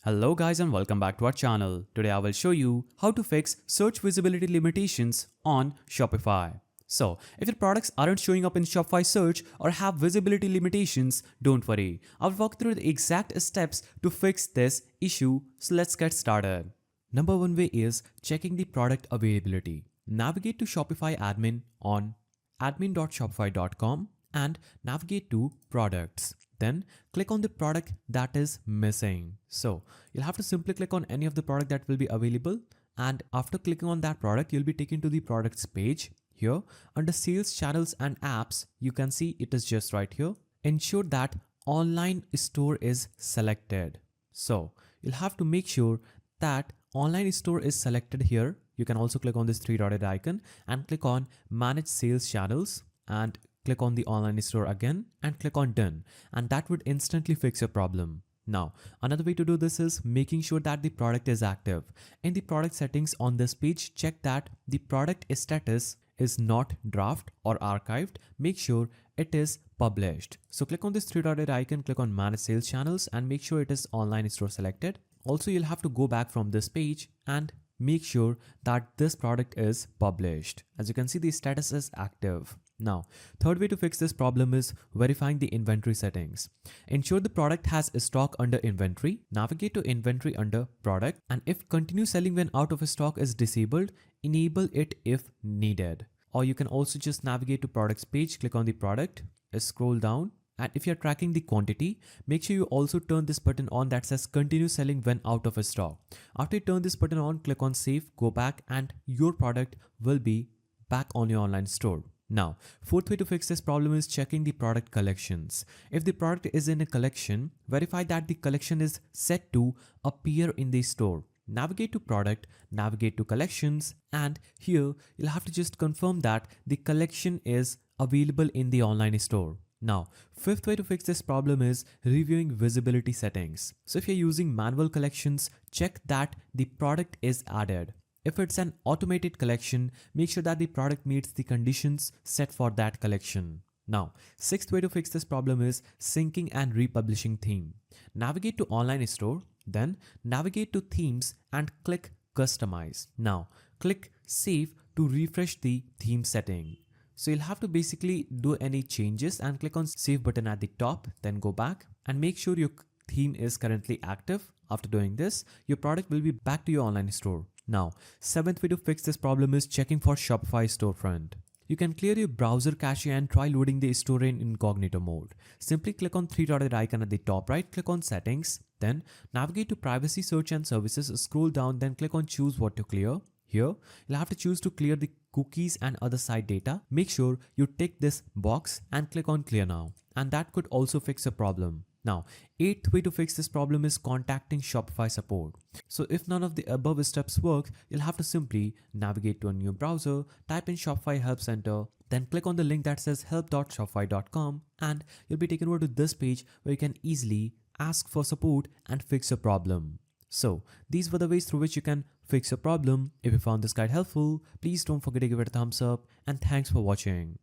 Hello guys and welcome back to our channel. Today I will show you how to fix search visibility limitations on Shopify. So, if your products aren't showing up in Shopify search or have visibility limitations, don't worry. I'll walk through the exact steps to fix this issue. So let's get started. Number one way is checking the product availability. Navigate to Shopify admin on admin.shopify.com and navigate to products. Then click on the product that is missing. So you'll have to simply click on any of the product that will be available, and after clicking on that product you'll be taken to the products page. Here under sales channels and apps you can see it is just right here. Ensure that online store is selected. So you'll have to make sure that online store is selected here. You can also click on this three-dotted icon and click on manage sales channels and click on the online store again and click on done, and that would instantly fix your problem. Now, another way to do this is making sure that the product is active. In the product settings on this page, check that the product status is not draft or archived. Make sure it is published. So click on this three-dotted icon, click on manage sales channels and make sure it is online store selected. Also, you'll have to go back from this page and make sure that this product is published. As you can see, the status is active. Now, third way to fix this problem is verifying the inventory settings. Ensure the product has a stock under inventory. Navigate to inventory under product, and if continue selling when out of stock is disabled, enable it if needed. Or you can also just navigate to products page, click on the product, scroll down, and if you're tracking the quantity, make sure you also turn this button on that says continue selling when out of stock. After you turn this button on, click on save, go back, and your product will be back on your online store. Now, fourth way to fix this problem is checking the product collections. If the product is in a collection, verify that the collection is set to appear in the store. Navigate to product, navigate to collections, and here you'll have to just confirm that the collection is available in the online store. Now, fifth way to fix this problem is reviewing visibility settings. So if you're using manual collections, check that the product is added. If it's an automated collection, make sure that the product meets the conditions set for that collection. Now, sixth way to fix this problem is syncing and republishing theme. Navigate to online store, then navigate to themes and click customize. Now, click save to refresh the theme setting. So you'll have to basically do any changes and click on save button at the top, then go back and make sure your theme is currently active. After doing this, your product will be back to your online store. Now, seventh way to fix this problem is checking for Shopify storefront. You can clear your browser cache and try loading the store in incognito mode. Simply click on three-dotted icon at the top right, click on settings, then navigate to privacy search and services, scroll down, then click on choose what to clear. Here, you'll have to choose to clear the cookies and other site data. Make sure you tick this box and click on clear now, and that could also fix a problem. Now, eighth way to fix this problem is contacting Shopify support. So if none of the above steps work, you'll have to simply navigate to a new browser, type in Shopify Help Center, then click on the link that says help.shopify.com, and you'll be taken over to this page where you can easily ask for support and fix a problem. So these were the ways through which you can fix a problem. If you found this guide helpful, please don't forget to give it a thumbs up, and thanks for watching.